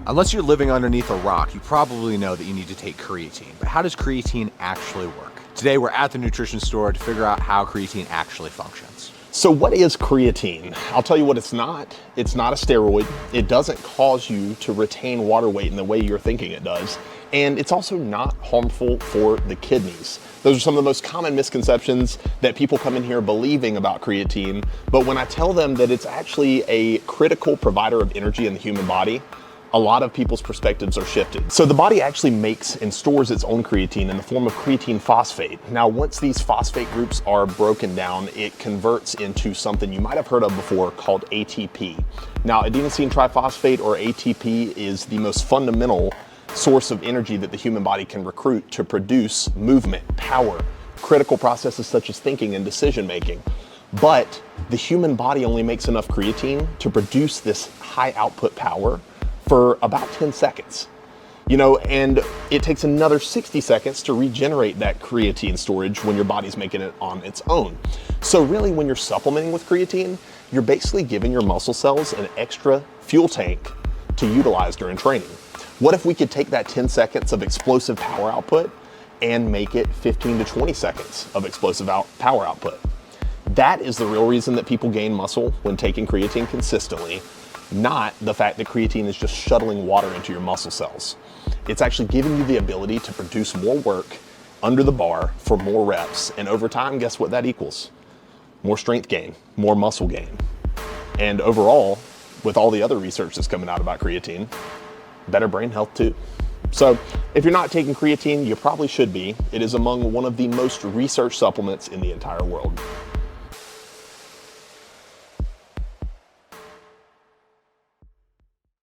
Unless you're living underneath a rock, you probably know that you need to take creatine. But how does creatine actually work? Today we're at the nutrition store to figure out how creatine actually functions. So what is creatine? I'll tell you what it's not. It's not a steroid. It doesn't cause you to retain water weight in the way you're thinking it does. And it's also not harmful for the kidneys. Those are some of the most common misconceptions that people come in here believing about creatine. But when I tell them that it's actually a critical provider of energy in the human body, a lot of people's perspectives are shifted. So the body actually makes and stores its own creatine in the form of creatine phosphate. Now, once these phosphate groups are broken down, it converts into something you might have heard of before called ATP. Now, adenosine triphosphate, or ATP, is the most fundamental source of energy that the human body can recruit to produce movement, power, critical processes such as thinking and decision making. But the human body only makes enough creatine to produce this high output power for about 10 seconds. And it takes another 60 seconds to regenerate that creatine storage when your body's making it on its own. So really, when you're supplementing with creatine, you're basically giving your muscle cells an extra fuel tank to utilize during training. What if we could take that 10 seconds of explosive power output and make it 15 to 20 seconds of explosive power output? That is the real reason that people gain muscle when taking creatine consistently, not the fact that creatine is just shuttling water into your muscle cells. It's actually giving you the ability to produce more work under the bar for more reps. And over time, guess what that equals? More strength gain, more muscle gain. And overall, with all the other research that's coming out about creatine, better brain health too. So if you're not taking creatine, you probably should be. It is among one of the most researched supplements in the entire world.